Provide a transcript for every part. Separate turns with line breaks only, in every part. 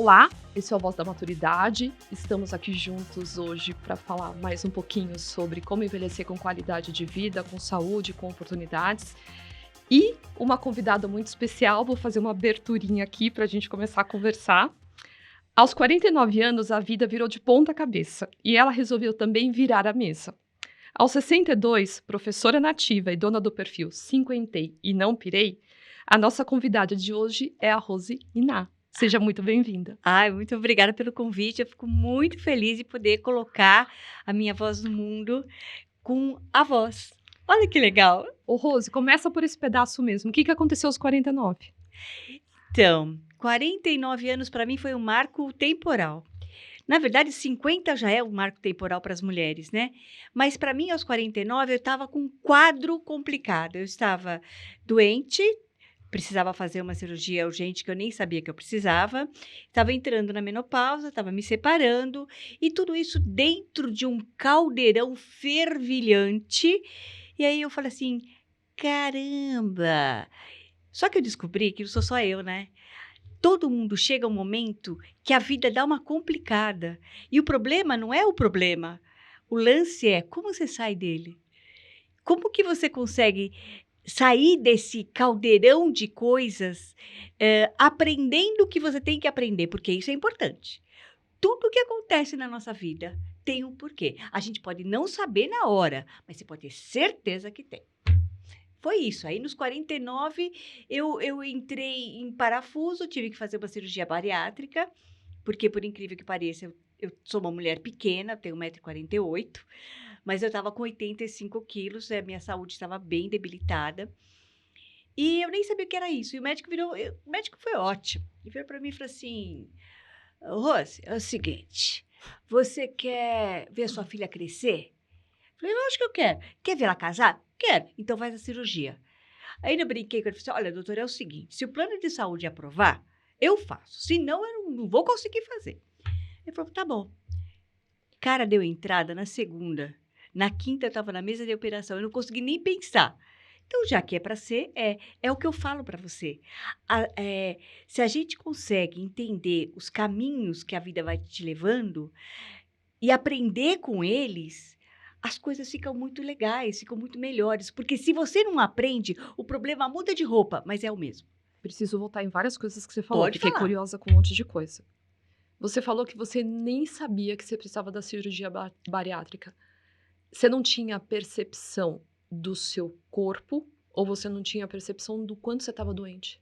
Olá, esse é o Voz da Maturidade. Estamos aqui juntos hoje para falar mais um pouquinho sobre como envelhecer com qualidade de vida, com saúde, com oportunidades. E uma convidada muito especial, vou fazer uma aberturinha aqui para a gente começar a conversar. Aos 49 anos, a vida virou de ponta cabeça e ela resolveu também virar a mesa. Aos 62, professora nativa e dona do perfil Cinquentei e Não Pirei, a nossa convidada de hoje é a Rose Iná. Seja muito bem-vinda.
Ai, muito obrigada pelo convite. Eu fico muito feliz de poder colocar a minha voz no mundo com a voz. Olha que legal.
Ô, Rose, começa por esse pedaço mesmo. O que aconteceu aos 49?
Então, 49 anos para mim foi um marco temporal. Na verdade, 50 já é um marco temporal para as mulheres, né? Mas para mim, aos 49, eu estava com um quadro complicado. Eu estava doente, precisava fazer uma cirurgia urgente que eu nem sabia que eu precisava. Estava entrando na menopausa, estava me separando. E tudo isso dentro de um caldeirão fervilhante. E aí eu falei assim, caramba! Só que eu descobri que não sou só eu, né? Todo mundo chega um momento que a vida dá uma complicada. E o problema não é o problema. O lance é como você sai dele. Como que você consegue sair desse caldeirão de coisas, aprendendo o que você tem que aprender, porque isso é importante. Tudo que acontece na nossa vida tem um porquê. A gente pode não saber na hora, mas você pode ter certeza que tem. Foi isso. Aí, nos 49, eu entrei em parafuso, tive que fazer uma cirurgia bariátrica, porque, por incrível que pareça, eu sou uma mulher pequena, tenho 1,48 m, mas eu estava com 85 quilos, a minha saúde estava bem debilitada. E eu nem sabia o que era isso. E o médico foi ótimo. Ele veio para mim e falou assim, Rose, é o seguinte, você quer ver sua filha crescer? Falei, lógico que eu quero. Quer ver ela casar? Quero. Então faz a cirurgia. Aí eu brinquei com ele e falei, olha, doutor, é o seguinte, se o plano de saúde aprovar, eu faço. Senão, eu não vou conseguir fazer. Ele falou, tá bom. Cara, deu entrada na segunda. Na quinta, eu estava na mesa de operação. Eu não consegui nem pensar. Então, já que é para ser, é o que eu falo para você. Se a gente consegue entender os caminhos que a vida vai te levando e aprender com eles, as coisas ficam muito legais, ficam muito melhores. Porque se você não aprende, o problema muda de roupa, mas é o mesmo.
Preciso voltar em várias coisas que você falou.
Pode
Fiquei
falar.
curiosa com um monte de coisa. Você falou que você nem sabia que você precisava da cirurgia bariátrica. Você não tinha percepção do seu corpo ou você não tinha percepção do quanto você estava doente?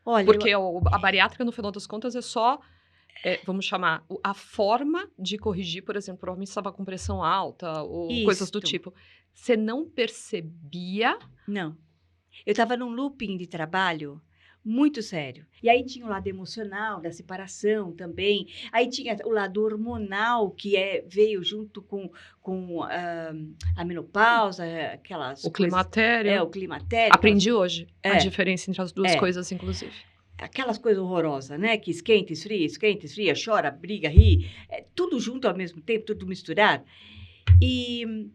Olha,
Porque a bariátrica, no final das contas, é só, vamos chamar, a forma de corrigir, por exemplo, provavelmente estava com pressão alta ou coisas do
Isto.
tipo. Você não percebia?
Não. Eu estava num looping de trabalho muito sério. E aí tinha o lado emocional, da separação também. Aí tinha o lado hormonal, que veio junto com a menopausa, aquelas
O
coisas...
climatério.
O climatério.
Aprendi hoje a diferença entre as duas coisas, inclusive.
Aquelas coisas horrorosas, né? Que esquenta, esfria, chora, briga, ri. Tudo junto ao mesmo tempo, tudo misturado. E...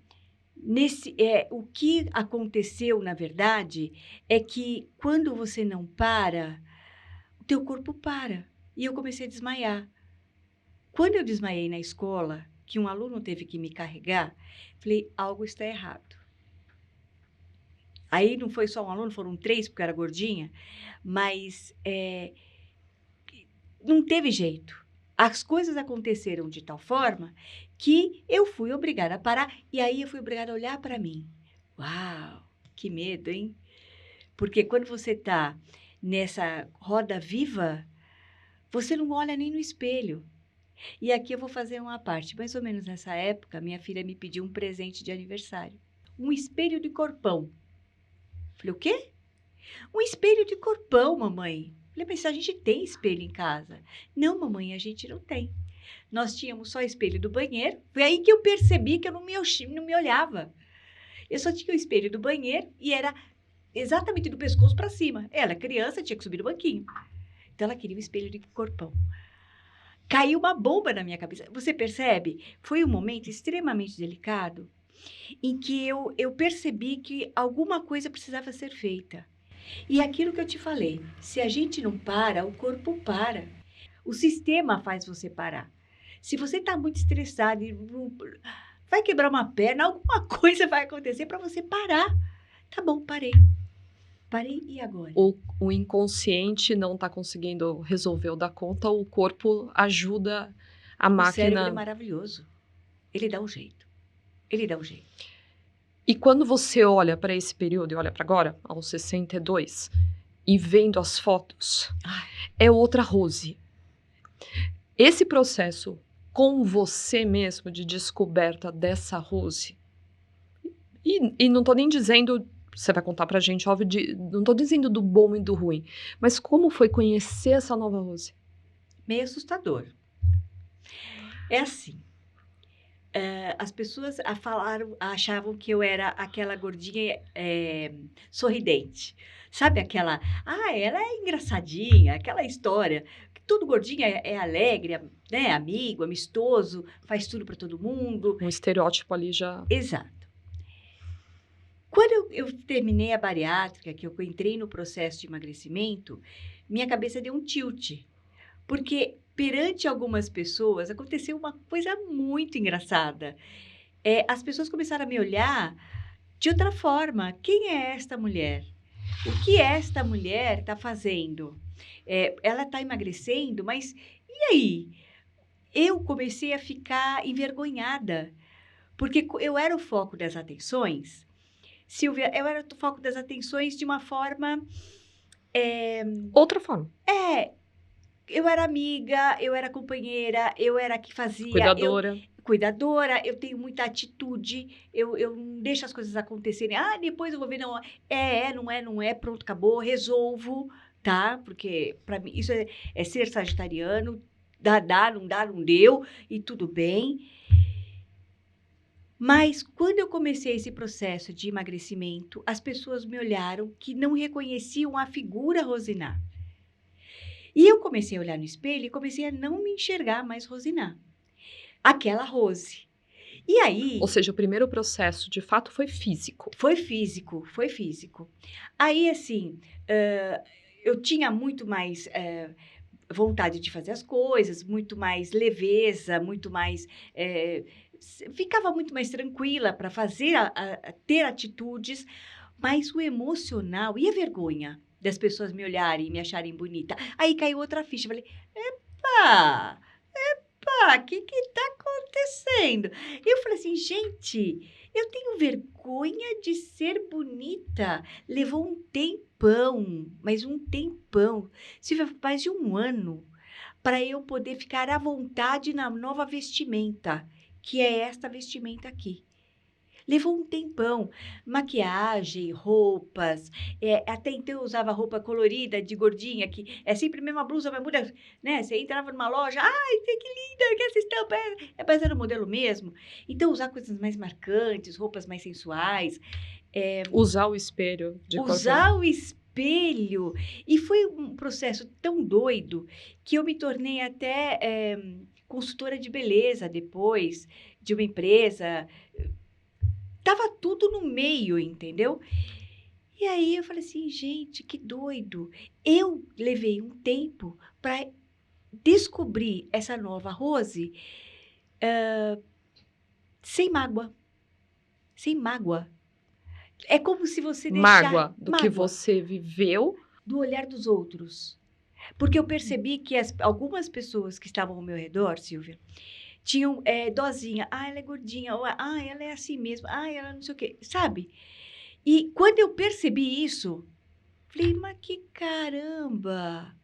o que aconteceu, na verdade, é que quando você não para, o teu corpo para. E eu comecei a desmaiar. Quando eu desmaiei na escola, que um aluno teve que me carregar, falei, algo está errado. Aí não foi só um aluno, foram 3, porque eu era gordinha, mas não teve jeito. As coisas aconteceram de tal forma que eu fui obrigada a parar e aí eu fui obrigada a olhar para mim. Uau, que medo, hein? Porque quando você está nessa roda viva, você não olha nem no espelho. E aqui eu vou fazer uma parte. Mais ou menos nessa época, minha filha me pediu um presente de aniversário. Um espelho de corpão. Falei, o quê? Um espelho de corpão, mamãe. Falei, mas a gente tem espelho em casa. Não, mamãe, a gente não tem. Nós tínhamos só espelho do banheiro. Foi aí que eu percebi que eu não me olhava. Eu só tinha o espelho do banheiro e era exatamente do pescoço para cima. Ela, criança, tinha que subir no banquinho. Então, ela queria um espelho de corpão. Caiu uma bomba na minha cabeça. Você percebe? Foi um momento extremamente delicado em que eu percebi que alguma coisa precisava ser feita. E aquilo que eu te falei, se a gente não para, o corpo para. O sistema faz você parar. Se você está muito estressado, vai quebrar uma perna, alguma coisa vai acontecer para você parar. Tá bom, parei. Parei, e agora?
O inconsciente não está conseguindo resolver ou dar conta, o corpo ajuda a
O cérebro é
máquina.
maravilhoso. Ele dá um jeito. Ele dá um jeito.
E quando você olha para esse período e olha para agora, aos 62, e vendo as fotos,
Ai.
é outra Rose. Esse processo com você mesmo de descoberta dessa Rose, e não tô nem dizendo, você vai contar pra gente, óbvio, não tô dizendo do bom e do ruim, mas como foi conhecer essa nova Rose?
Meio assustador. É assim. As pessoas achavam que eu era aquela gordinha sorridente. Sabe aquela... ela é engraçadinha, aquela história. Que todo gordinho é alegre, né? Amigo, amistoso, faz tudo para todo mundo.
Um estereótipo ali já...
Exato. Quando eu terminei a bariátrica, que eu entrei no processo de emagrecimento, minha cabeça deu um tilt. Porque perante algumas pessoas aconteceu uma coisa muito engraçada. As pessoas começaram a me olhar de outra forma. Quem é esta mulher? O que esta mulher está fazendo? Ela está emagrecendo, mas e aí? Eu comecei a ficar envergonhada, porque eu era o foco das atenções. Silvia, eu era o foco das atenções de uma forma...
Outra forma.
Eu era amiga, eu era companheira, eu era a que fazia...
Cuidadora.
Eu tenho muita atitude, eu não deixo as coisas acontecerem. Depois eu vou ver, não não é, pronto, acabou, resolvo, tá? Porque para mim isso é ser sagitariano, dá, não deu, e tudo bem. Mas quando eu comecei esse processo de emagrecimento, as pessoas me olharam que não reconheciam a figura Rosiná. E eu comecei a olhar no espelho e comecei a não me enxergar mais Rosiná. Aquela Rose. E aí...
Ou seja, o primeiro processo, de fato, foi físico.
Foi físico. Aí, assim, eu tinha muito mais vontade de fazer as coisas, muito mais leveza, muito mais... ficava muito mais tranquila para fazer, ter atitudes, mas o emocional e a vergonha das pessoas me olharem e me acharem bonita. Aí caiu outra ficha. Eu falei, epa, o que está acontecendo? Eu falei assim, gente, eu tenho vergonha de ser bonita. Levou um tempão, mas um tempão, Silvia, mais de um ano, para eu poder ficar à vontade na nova vestimenta, que é esta vestimenta aqui. Levou um tempão, maquiagem, roupas, até então eu usava roupa colorida, de gordinha, que é sempre a mesma blusa, mas muda, né? Você entrava numa loja, que linda, que essa estampa mas era o modelo mesmo. Então, usar coisas mais marcantes, roupas mais sensuais.
Usar o espelho de corpo.
Usar o espelho. E foi um processo tão doido que eu me tornei até consultora de beleza depois, de uma empresa. Tava tudo no meio, entendeu? E aí eu falei assim, gente, que doido. Eu levei um tempo para descobrir essa nova Rose sem mágoa. Sem mágoa. É como se você deixar...
Mágoa do que você viveu.
Do olhar dos outros. Porque eu percebi que algumas pessoas que estavam ao meu redor, Silvia, tinham dozinha. Ela é gordinha. Ou, ela é assim mesmo. Ela não sei o quê. Sabe? E quando eu percebi isso, falei, mas que caramba!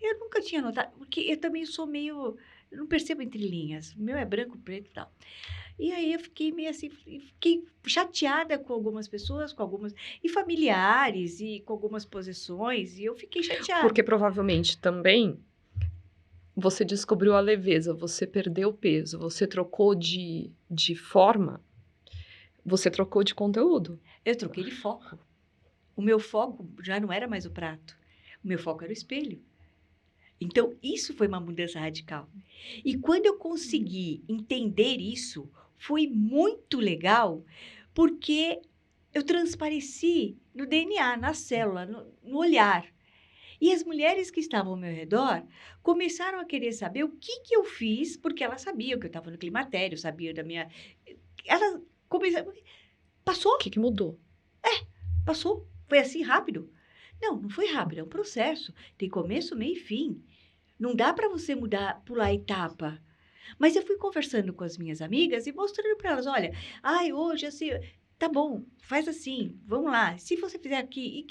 Eu nunca tinha notado. Porque eu também sou meio... Eu não percebo entre linhas. O meu é branco, preto e tal. E aí eu fiquei meio assim... Fiquei chateada com algumas pessoas, e familiares, e com algumas posições. E eu fiquei chateada.
Porque provavelmente também... Você descobriu a leveza, você perdeu peso, você trocou de forma, você trocou de conteúdo.
Eu troquei de foco. O meu foco já não era mais o prato. O meu foco era o espelho. Então, isso foi uma mudança radical. E quando eu consegui entender isso, foi muito legal, porque eu transpareci no DNA, na célula, no olhar. E as mulheres que estavam ao meu redor começaram a querer saber o que que eu fiz, porque elas sabiam que eu estava no climatério, sabiam da minha... Elas começaram...
O
Passou,
que que mudou?
passou. Foi assim rápido? Não, não foi rápido, é um processo. Tem começo, meio e fim. Não dá para você mudar, pular etapa. Mas eu fui conversando com as minhas amigas e mostrando para elas, olha, ai, hoje assim, tá bom, faz assim, vamos lá. Se você fizer aqui,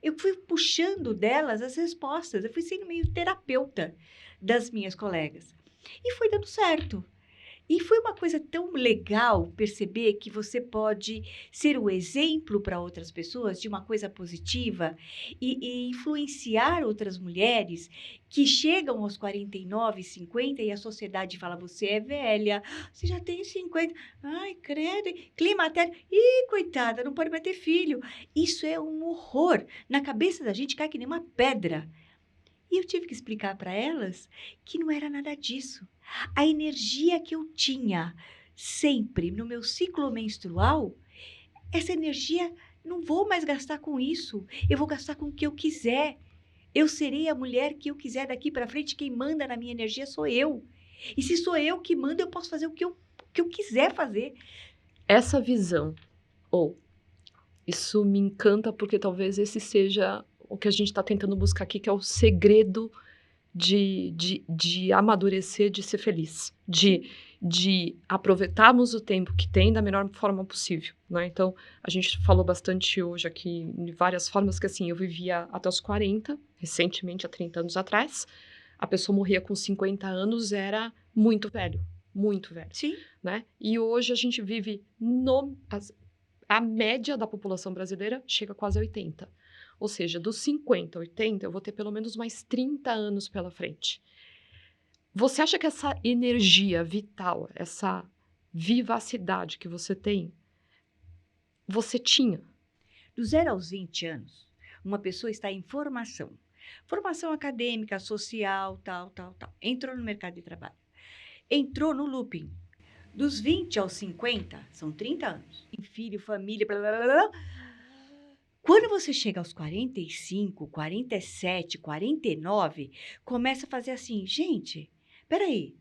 eu fui puxando delas as respostas, eu fui sendo meio terapeuta das minhas colegas. E foi dando certo. E foi uma coisa tão legal perceber que você pode ser o exemplo para outras pessoas de uma coisa positiva e influenciar outras mulheres que chegam aos 49, 50 e a sociedade fala: você é velha, você já tem 50, ai, credo, climatério, ih, coitada, não pode mais ter filho. Isso é um horror. Na cabeça da gente cai que nem uma pedra. E eu tive que explicar para elas que não era nada disso. A energia que eu tinha sempre no meu ciclo menstrual, essa energia não vou mais gastar com isso. Eu vou gastar com o que eu quiser. Eu serei a mulher que eu quiser daqui para frente. Quem manda na minha energia sou eu. E se sou eu que mando, eu posso fazer o que eu quiser fazer.
Essa visão, ou isso me encanta porque talvez esse seja o que a gente está tentando buscar aqui, que é o segredo de amadurecer, de ser feliz, de aproveitarmos o tempo que tem da melhor forma possível, né? Então, a gente falou bastante hoje aqui de várias formas que, assim, eu vivia até os 40, recentemente, há 30 anos atrás, a pessoa morria com 50 anos, era muito velho,
Sim.
né? E hoje a gente vive a média da população brasileira chega quase a 80. Ou seja, dos 50 a 80, eu vou ter pelo menos mais 30 anos pela frente. Você acha que essa energia vital, essa vivacidade que você tem, você tinha?
Do 0 aos 20 anos, uma pessoa está em formação. Formação acadêmica, social, tal, tal, tal. Entrou no mercado de trabalho. Entrou no looping. Dos 20 aos 50, são 30 anos. Tem filho, família, blá, blá, blá, blá. Quando você chega aos 45, 47, 49, começa a fazer assim, gente, peraí,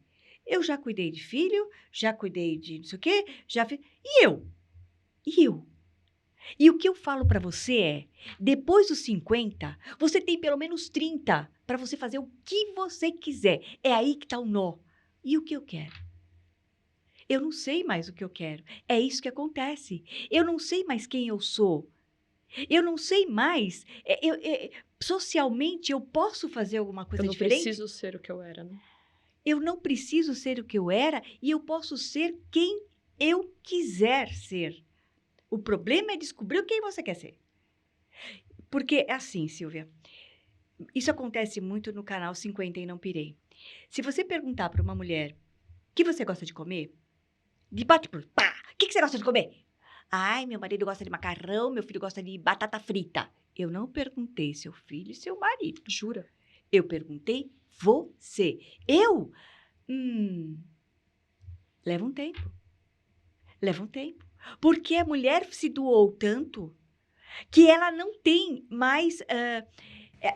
eu já cuidei de filho, já cuidei de não sei o quê, já fiz... E eu? E eu? E o que eu falo para você é, depois dos 50, você tem pelo menos 30 para você fazer o que você quiser. É aí que está o nó. E o que eu quero? Eu não sei mais o que eu quero. É isso que acontece. Eu não sei mais quem eu sou. Eu não sei mais. Socialmente, eu posso fazer alguma
Eu
coisa
não
diferente?
preciso ser o que eu era, né?
Eu não preciso ser o que eu era e eu posso ser quem eu quiser ser. O problema é descobrir quem você quer ser. Porque é assim, Silvia, isso acontece muito no canal 50 e Não Pirei. Se você perguntar para uma mulher o que você gosta de comer, de bate por pá, o que você gosta de comer? Ai, meu marido gosta de macarrão, meu filho gosta de batata frita. Eu não perguntei seu filho e seu marido.
Jura?
Eu perguntei você. Eu? Leva um tempo. Leva um tempo. Porque a mulher se doou tanto que ela não tem mais...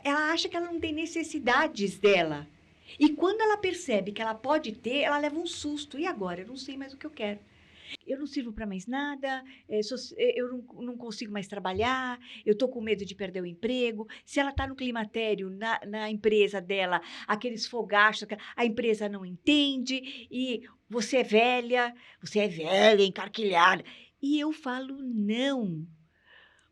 ela acha que ela não tem necessidades dela. E quando ela percebe que ela pode ter, ela leva um susto. E agora? Eu não sei mais o que eu quero. Eu não sirvo para mais nada, eu não consigo mais trabalhar, eu estou com medo de perder o emprego. Se ela está no climatério, na empresa dela, aqueles fogachos, a empresa não entende, e você é velha, encarquilhada. E eu falo, não.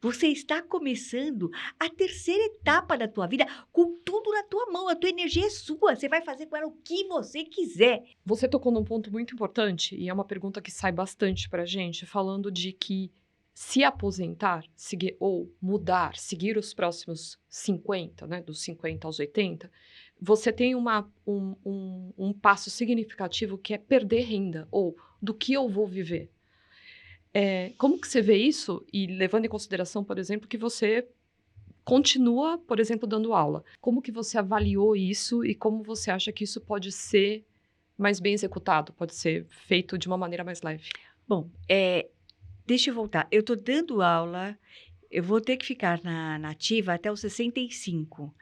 Você está começando a terceira etapa da tua vida com tudo na tua mão. A tua energia é sua. Você vai fazer com ela o que você quiser.
Você tocou num ponto muito importante, e é uma pergunta que sai bastante pra gente, falando de que se aposentar, seguir, ou mudar, seguir os próximos 50, né, dos 50 aos 80, você tem um passo significativo que é perder renda, ou do que eu vou viver. Como que você vê isso? E levando em consideração, por exemplo, que você continua, por exemplo, dando aula. Como que você avaliou isso e como você acha que isso pode ser mais bem executado, pode ser feito de uma maneira mais leve?
Bom, deixa eu voltar. Eu estou dando aula, eu vou ter que ficar na ativa até os 65.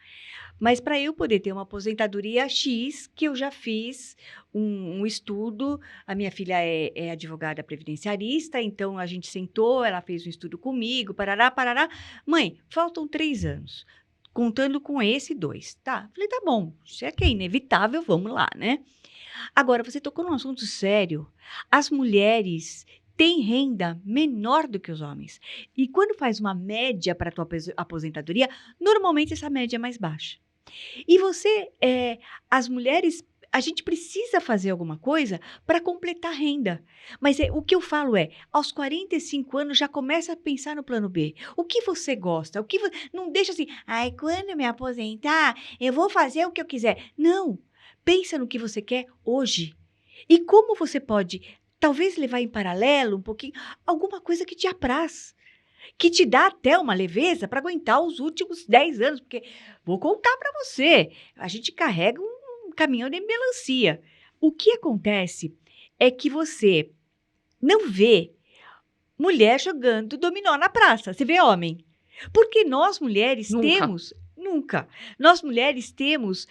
Mas para eu poder ter uma aposentadoria X, que eu já fiz um estudo, a minha filha é advogada previdenciarista, então a gente sentou, ela fez um estudo comigo, parará, parará. Mãe, faltam 3 anos, contando com esse 2. Tá, falei, tá bom, já que é inevitável, vamos lá, né? Agora, você tocou num assunto sério. As mulheres têm renda menor do que os homens. E quando faz uma média para a tua aposentadoria, normalmente essa média é mais baixa. E as mulheres, a gente precisa fazer alguma coisa para completar a renda. Mas o que eu falo aos 45 anos já começa a pensar no plano B. O que você gosta? Não deixa assim, ai, quando eu me aposentar, eu vou fazer o que eu quiser. Não, pensa no que você quer hoje. E como você pode, talvez levar em paralelo um pouquinho, alguma coisa que te apraz. Que te dá até uma leveza para aguentar os últimos 10 anos, porque vou contar para você, a gente carrega um caminhão de melancia. O que acontece é que você não vê mulher jogando dominó na praça, você vê homem. Porque nós mulheres nunca, nós mulheres temos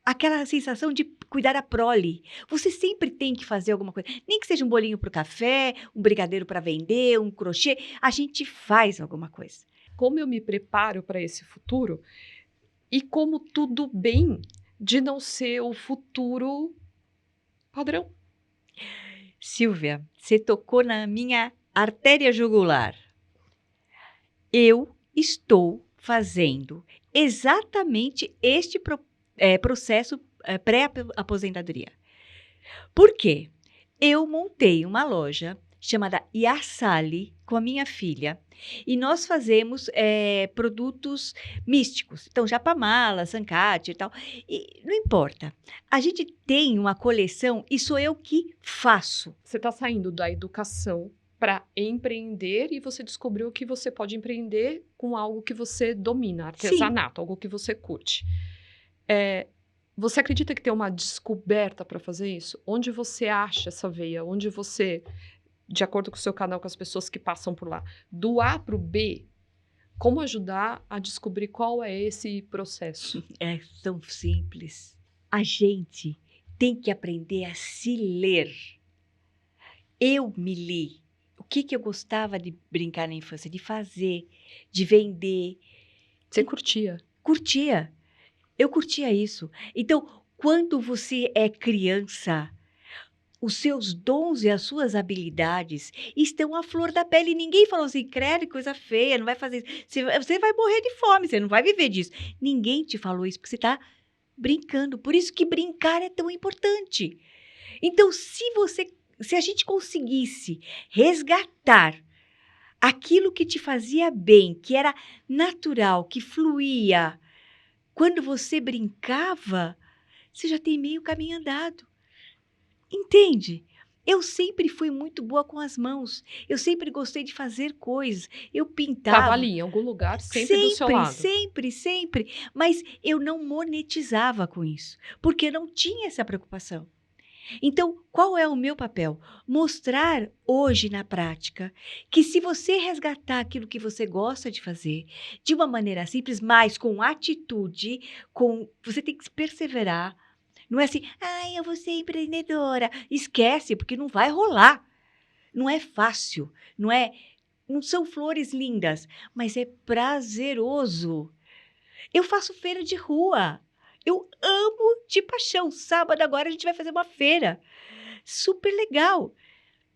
aquela sensação de cuidar da prole. Você sempre tem que fazer alguma coisa. Nem que seja um bolinho para o café, um brigadeiro para vender, um crochê. A gente faz alguma coisa.
Como eu me preparo para esse futuro e como tudo bem de não ser o futuro padrão.
Silvia, você tocou na minha artéria jugular. Eu estou fazendo exatamente este processo pré-aposentadoria. Por quê? Eu montei uma loja chamada Yassali com a minha filha e nós fazemos produtos místicos. Então, japamala, sancate e tal. E não importa. A gente tem uma coleção e sou eu que faço.
Você está saindo da educação para empreender e você descobriu que você pode empreender com algo que você domina, artesanato, algo que você curte. Você acredita que tem uma descoberta para fazer isso? Onde você acha essa veia? Onde você, de acordo com o seu canal, com as pessoas que passam por lá, do A para o B, como ajudar a descobrir qual é esse processo?
É tão simples. A gente tem que aprender a se ler. Eu me li. O que eu gostava de brincar na infância? De fazer, de vender.
Você curtia?
Curtia. Eu curtia isso. Então, quando você é criança, os seus dons e as suas habilidades estão à flor da pele. Ninguém falou assim, credo, coisa feia, não vai fazer isso. Você vai morrer de fome, você não vai viver disso. Ninguém te falou isso, porque você está brincando. Por isso que brincar é tão importante. Então, se a gente conseguisse resgatar aquilo que te fazia bem, que era natural, que fluía, quando você brincava, você já tem meio caminho andado. Entende? Eu sempre fui muito boa com as mãos. Eu sempre gostei de fazer coisas. Eu pintava.
Estava ali em algum lugar, sempre do seu lado.
Sempre. Mas eu não monetizava com isso, porque não tinha essa preocupação. Então, qual é o meu papel? Mostrar hoje na prática que se você resgatar aquilo que você gosta de fazer de uma maneira simples, mas com atitude, você tem que perseverar. Não é assim, eu vou ser empreendedora. Esquece, porque não vai rolar. Não é fácil, não são flores lindas, mas é prazeroso. Eu faço feira de rua. Eu amo de paixão. Sábado agora a gente vai fazer uma feira. Super legal.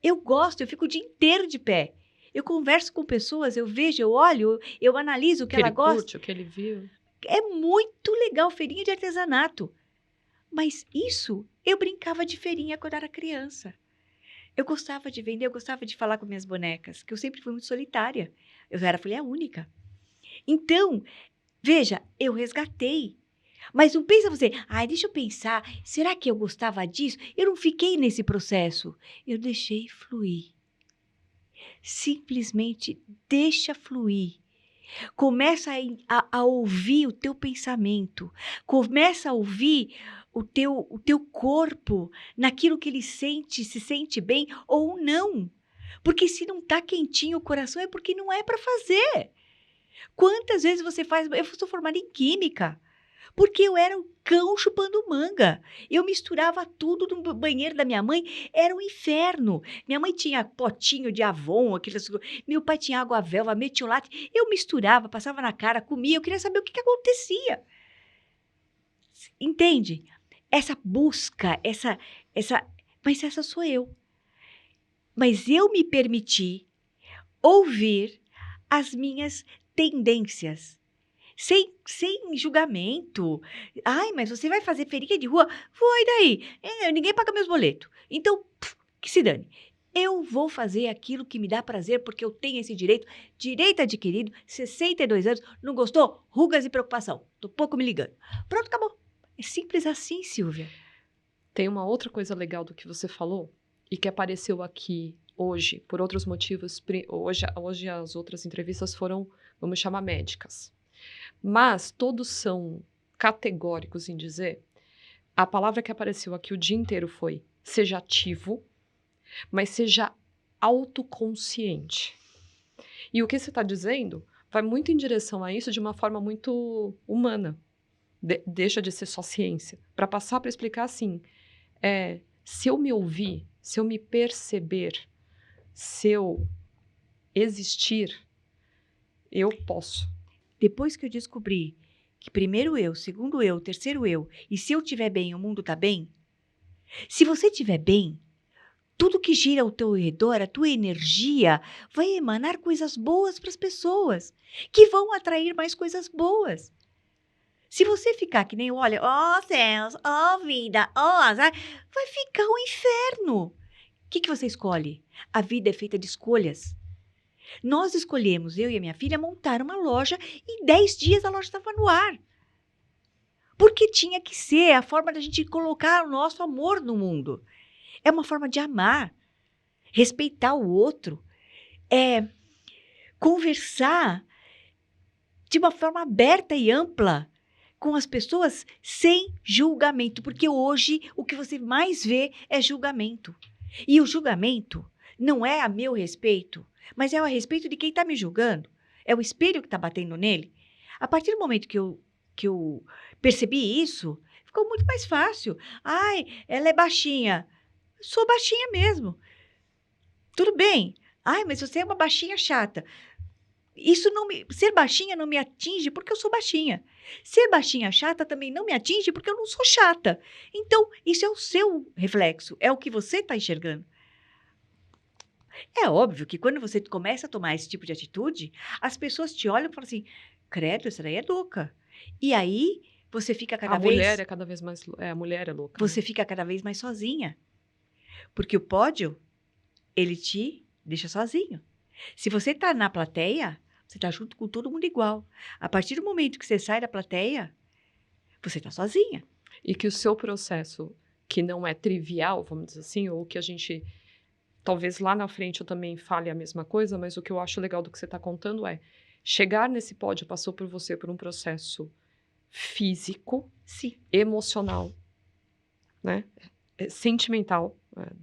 Eu gosto, eu fico o dia inteiro de pé. Eu converso com pessoas, eu vejo, eu olho, eu analiso o que ela gosta.
Curte, o que ele viu.
É muito legal, feirinha de artesanato. Mas isso, eu brincava de feirinha quando era criança. Eu gostava de vender, eu gostava de falar com minhas bonecas, que eu sempre fui muito solitária. Eu era filha única. Então, veja, eu resgatei. Mas não pensa você, deixa eu pensar, será que eu gostava disso? Eu não fiquei nesse processo. Eu deixei fluir. Simplesmente deixa fluir. Começa a ouvir o teu pensamento. Começa a ouvir o teu corpo naquilo que ele se sente bem ou não. Porque se não tá quentinho o coração é porque não é para fazer. Quantas vezes você faz... Eu sou formada em química. Porque eu era um cão chupando manga. Eu misturava tudo no banheiro da minha mãe. Era um inferno. Minha mãe tinha potinho de Avon, aqueles... Meu pai tinha água velva, metiolate. Eu misturava, passava na cara, comia. Eu queria saber o que acontecia. Entende? Essa busca, mas essa sou eu. Mas eu me permiti ouvir as minhas tendências, sem julgamento. Ai, mas você vai fazer feirinha de rua? Vou, e daí? Ninguém paga meus boletos. Então, que se dane. Eu vou fazer aquilo que me dá prazer, porque eu tenho esse direito adquirido, 62 anos, não gostou? Rugas e preocupação. Tô pouco me ligando. Pronto, acabou. É simples assim, Silvia.
Tem uma outra coisa legal do que você falou e que apareceu aqui hoje, por outros motivos. Hoje as outras entrevistas foram, vamos chamar, médicas. Mas todos são categóricos em dizer, a palavra que apareceu aqui o dia inteiro foi seja ativo, mas seja autoconsciente. E o que você está dizendo vai muito em direção a isso de uma forma muito humana. Deixa de ser só ciência. Para passar para explicar assim, se eu me ouvir, se eu me perceber, se eu existir, eu posso.
Depois que eu descobri que primeiro eu, segundo eu, terceiro eu, e se eu estiver bem, o mundo está bem, se você estiver bem, tudo que gira ao teu redor, a tua energia, vai emanar coisas boas para as pessoas, que vão atrair mais coisas boas. Se você ficar que nem, olha, ó céus, ó vida, ó azar, vai ficar um inferno. O que você escolhe? A vida é feita de escolhas. Nós escolhemos, eu e a minha filha, montar uma loja e 10 dias a loja estava no ar. Porque tinha que ser a forma da gente colocar o nosso amor no mundo. É uma forma de amar, respeitar o outro, conversar de uma forma aberta e ampla com as pessoas sem julgamento. Porque hoje o que você mais vê é julgamento. E o julgamento não é a meu respeito, mas é a respeito de quem está me julgando. É o espelho que está batendo nele. A partir do momento que eu percebi isso, ficou muito mais fácil. Ai, ela é baixinha. Sou baixinha mesmo. Tudo bem. Ai, mas você é uma baixinha chata. Ser baixinha não me atinge porque eu sou baixinha. Ser baixinha chata também não me atinge porque eu não sou chata. Então, isso é o seu reflexo. É o que você está enxergando. É óbvio que quando você começa a tomar esse tipo de atitude, as pessoas te olham e falam assim, credo, essa daí é louca. E aí, você fica cada vez...
A mulher é cada vez mais... a mulher é louca.
Você fica cada vez mais sozinha. Porque o pódio, ele te deixa sozinho. Se você está na plateia, você está junto com todo mundo igual. A partir do momento que você sai da plateia, você está sozinha.
E que o seu processo, que não é trivial, vamos dizer assim, ou que a gente... Talvez lá na frente eu também fale a mesma coisa, mas o que eu acho legal do que você está contando é chegar nesse pódio passou por você por um processo físico,
sim,
emocional, né? Sentimental.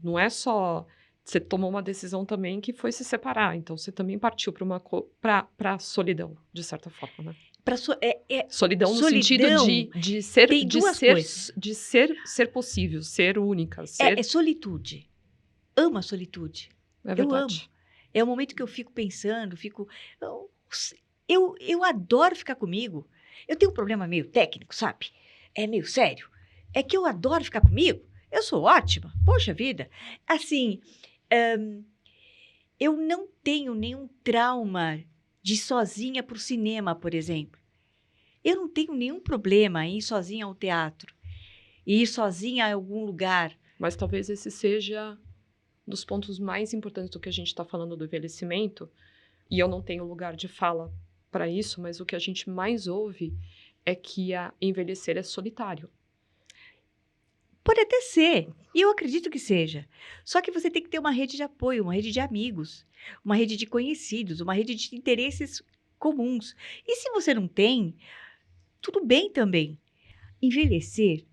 Não é só... Você tomou uma decisão também que foi se separar. Então, você também partiu para a solidão, de certa forma, né? Solidão no sentido de ser possível, ser única.
É solitude. Amo a solitude.
É verdade.
Eu amo. É o momento que eu fico pensando, eu adoro ficar comigo. Eu tenho um problema meio técnico, sabe? É meio sério. É que eu adoro ficar comigo. Eu sou ótima. Poxa vida. Assim, eu não tenho nenhum trauma de ir sozinha para o cinema, por exemplo. Eu não tenho nenhum problema em ir sozinha ao teatro. Ir sozinha a algum lugar.
Mas talvez esse seja... dos pontos mais importantes do que a gente está falando do envelhecimento, e eu não tenho lugar de fala para isso, mas o que a gente mais ouve é que envelhecer é solitário.
Pode até ser, e eu acredito que seja. Só que você tem que ter uma rede de apoio, uma rede de amigos, uma rede de conhecidos, uma rede de interesses comuns. E se você não tem, tudo bem também. Envelhecer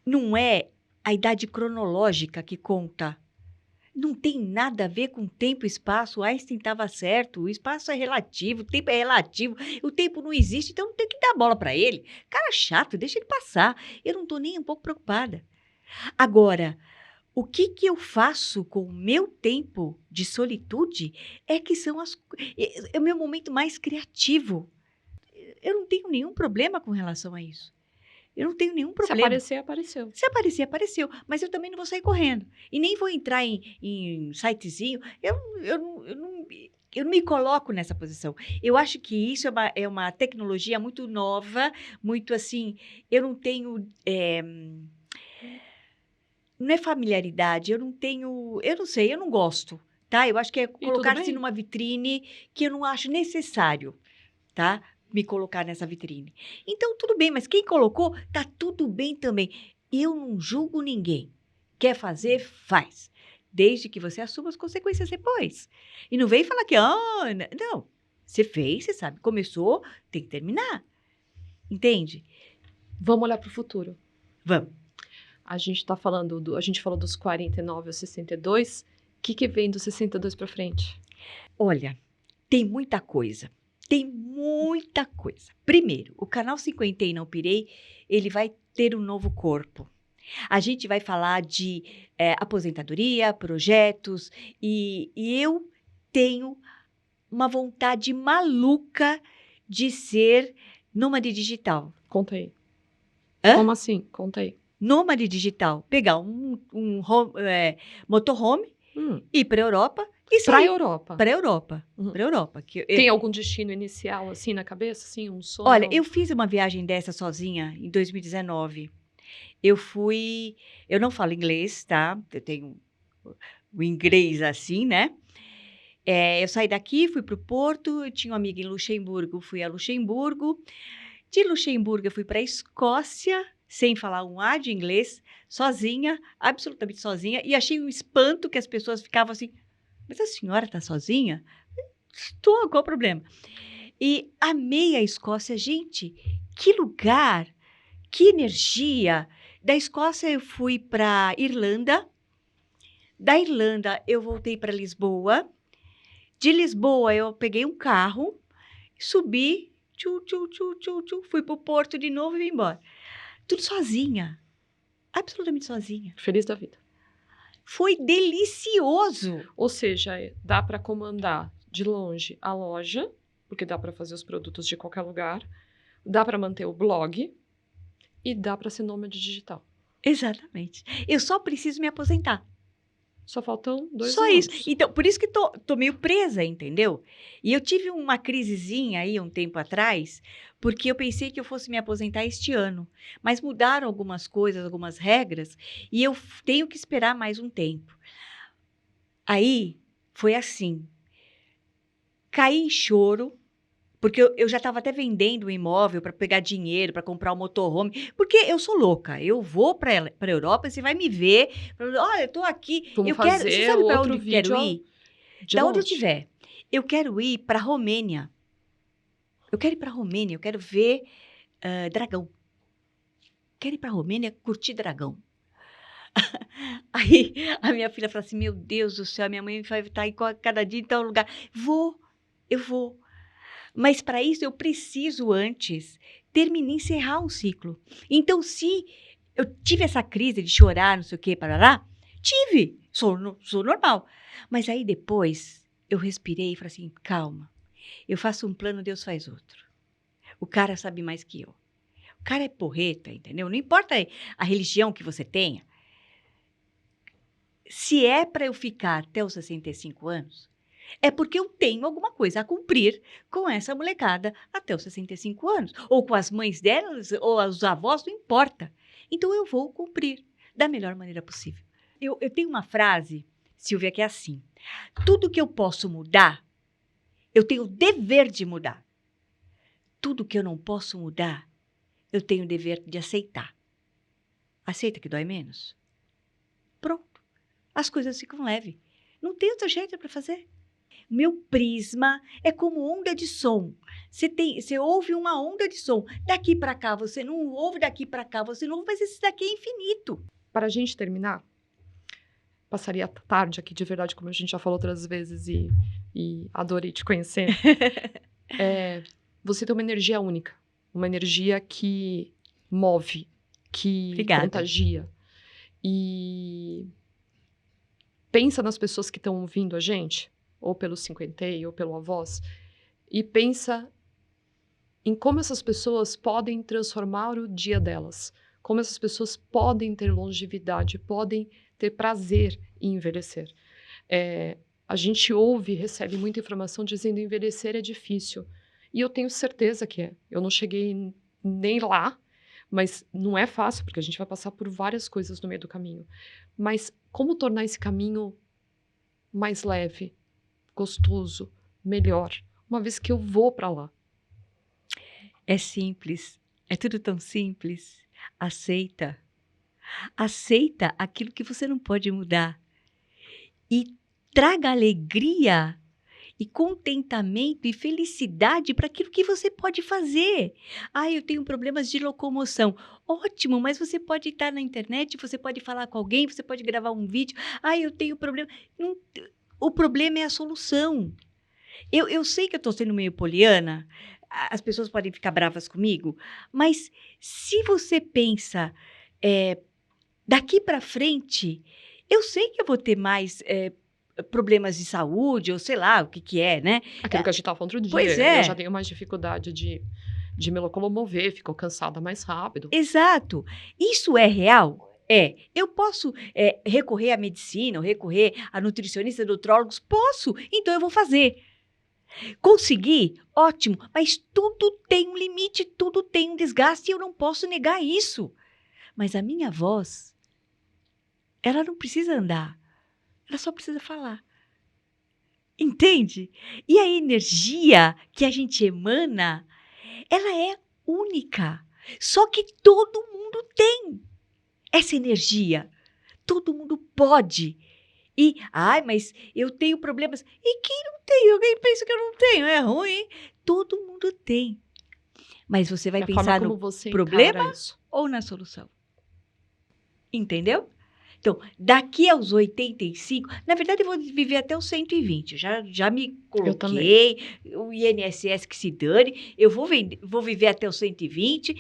não é a idade cronológica que conta. Não tem nada a ver com tempo e espaço. O Einstein estava certo. O espaço é relativo, o tempo é relativo. O tempo não existe, então tem que dar bola para ele. Cara chato, deixa ele passar. Eu não estou nem um pouco preocupada. Agora, o que que eu faço com o meu tempo de solitude é que são é o meu momento mais criativo. Eu não tenho nenhum problema com relação a isso. Eu não tenho nenhum
Se
problema.
aparecer, apareceu.
Se aparecer, apareceu. Mas eu também não vou sair correndo. E nem vou entrar em sitezinho. Eu não me coloco nessa posição. Eu acho que isso é uma tecnologia muito nova, muito assim. Eu não tenho. Não é familiaridade, eu não sei, eu não gosto, tá? Eu acho que é
E tudo
colocar-se
bem.
numa vitrine que eu não acho necessário, tá? Me colocar nessa vitrine. Então, tudo bem, mas quem colocou, tá tudo bem também. Eu não julgo ninguém. Quer fazer, faz. Desde que você assuma as consequências depois. E não vem falar que, não. Você fez, você sabe, começou, tem que terminar. Entende?
Vamos olhar para o futuro.
Vamos.
A gente tá falando a gente falou dos 49 aos 62. O que vem dos 62 para frente?
Olha, tem muita coisa. Tem muita coisa. Primeiro, o canal 50 e Não Pirei, ele vai ter um novo corpo. A gente vai falar de aposentadoria, projetos, e eu tenho uma vontade maluca de ser nômade digital.
Conta aí.
Hã?
Como assim? Conta aí.
Nômade digital. Pegar um motorhome, ir para a Europa e
Pra
sair.
Europa.
Para a Europa.
Uhum.
Para a Europa.
Tem algum destino inicial, assim, na cabeça? Assim, um sonho?
Olha, eu fiz uma viagem dessa sozinha em 2019. Eu não falo inglês, tá? Eu tenho o inglês assim, né? Eu saí daqui, fui para o Porto, eu tinha uma amiga em Luxemburgo, fui a Luxemburgo. De Luxemburgo, eu fui para a Escócia, sem falar um A de inglês, sozinha, absolutamente sozinha, e achei um espanto que as pessoas ficavam assim, mas a senhora está sozinha? Estou, qual o problema? E amei a Escócia, gente, que lugar, que energia. Da Escócia eu fui para Irlanda, da Irlanda eu voltei para Lisboa, de Lisboa eu peguei um carro, subi, fui para o Porto de novo e vim embora. Tudo sozinha, absolutamente sozinha.
Feliz da vida.
Foi delicioso.
Ou seja, dá para comandar de longe a loja, porque dá para fazer os produtos de qualquer lugar, dá para manter o blog e dá para ser nômade digital.
Exatamente. Eu só preciso me aposentar.
Só faltam 2
Só
anos.
isso. Então, por isso que tô meio presa, entendeu? E eu tive uma crisezinha aí um tempo atrás, porque eu pensei que eu fosse me aposentar este ano. Mas mudaram algumas coisas, algumas regras, e eu tenho que esperar mais um tempo. Aí, foi assim. Caí em choro, porque eu já estava até vendendo o imóvel para pegar dinheiro, para comprar o motorhome, porque eu sou louca. Eu vou para a Europa, você vai me ver. Olha, eu estou aqui.
Vamos
Você
fazer
sabe para
outro
onde eu quero
vídeo
ir?
de
Da onde eu
longe.
estiver. Eu quero ir para a Romênia. Eu quero ir para a Romênia, eu quero ver dragão. Quero ir para a Romênia curtir dragão. Aí a minha filha fala assim: meu Deus do céu, minha mãe vai estar aí cada dia em tal lugar. Eu vou. Mas para isso eu preciso antes encerrar um ciclo. Então, se eu tive essa crise de chorar, não sei o quê, parará, tive, sou normal. Mas aí depois eu respirei e falei assim: calma, eu faço um plano, Deus faz outro. O cara sabe mais que eu. O cara é porreta, entendeu? Não importa a religião que você tenha. Se é para eu ficar até os 65 anos, é porque eu tenho alguma coisa a cumprir com essa molecada até os 65 anos. Ou com as mães delas, ou os avós, não importa. Então, eu vou cumprir da melhor maneira possível. Eu tenho uma frase, Silvia, que é assim: tudo que eu posso mudar, eu tenho o dever de mudar. Tudo que eu não posso mudar, eu tenho o dever de aceitar. Aceita que dói menos? Pronto. As coisas ficam leves. Não tem outro jeito para fazer. Meu prisma é como onda de som. Você ouve uma onda de som. Daqui para cá você não ouve, daqui para cá você não ouve, mas esse daqui é infinito.
Para a gente terminar, passaria tarde aqui, de verdade, como a gente já falou outras vezes, e adorei te conhecer. Você tem uma energia única, uma energia que move, que
Obrigada.
contagia. E pensa nas pessoas que estão ouvindo a gente, ou pelo 50, ou pelo A Voz, e pensa em como essas pessoas podem transformar o dia delas, como essas pessoas podem ter longevidade, podem ter prazer em envelhecer. A gente ouve e recebe muita informação dizendo que envelhecer é difícil. E eu tenho certeza que é. Eu não cheguei nem lá, mas não é fácil, porque a gente vai passar por várias coisas no meio do caminho. Mas como tornar esse caminho mais leve, gostoso, melhor, uma vez que eu vou para lá?
É simples, é tudo tão simples. Aceita. Aceita aquilo que você não pode mudar. E traga alegria e contentamento e felicidade para aquilo que você pode fazer. Eu tenho problemas de locomoção. Ótimo, mas você pode estar na internet, você pode falar com alguém, você pode gravar um vídeo. Eu tenho problema. O problema é a solução. Eu sei que eu estou sendo meio poliana, as pessoas podem ficar bravas comigo, mas se você pensa daqui para frente, eu sei que eu vou ter mais problemas de saúde, ou sei lá o que é, né?
Aquilo que a gente estava falando outro dia.
Pois é.
Eu já tenho mais dificuldade de me locomover, fico cansada mais rápido.
Exato. Isso é real? Eu posso recorrer à medicina, ou recorrer a nutricionistas, nutrólogos? Posso, então eu vou fazer. Conseguir? Ótimo, mas tudo tem um limite, tudo tem um desgaste e eu não posso negar isso. Mas a minha voz, ela não precisa andar, ela só precisa falar. Entende? E a energia que a gente emana, ela é única. Só que todo mundo tem essa energia. Todo mundo pode. E, mas eu tenho problemas. E quem não tem? Alguém pensa que eu não tenho, é ruim. Todo mundo tem. Mas você vai pensar no problema ou na solução? Entendeu? Então, daqui aos 85, na verdade eu vou viver até os 120. Já me coloquei, o INSS que se dane, eu vou viver até os 120.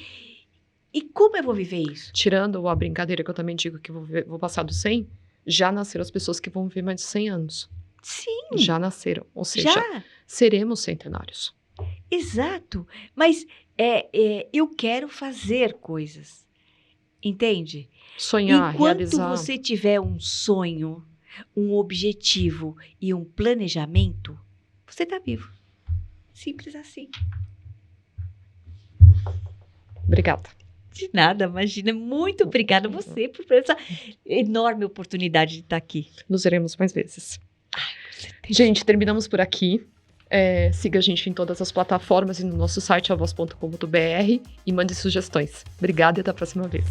E como eu vou viver isso?
Tirando a brincadeira que eu também digo que vou passar dos 100, já nasceram as pessoas que vão viver mais de 100 anos.
Sim.
Já nasceram, ou seja, seremos centenários.
Exato, mas eu quero fazer coisas, entende?
Sonhar, realizar.
Enquanto você tiver um sonho, um objetivo e um planejamento, você está vivo. Simples assim.
Obrigada.
De nada, imagina. Muito obrigada a você por essa enorme oportunidade de estar aqui.
Nos veremos mais vezes. Gente, terminamos por aqui. Siga a gente em todas as plataformas e no nosso site avoz.com.br e mande sugestões. Obrigada e até a próxima vez.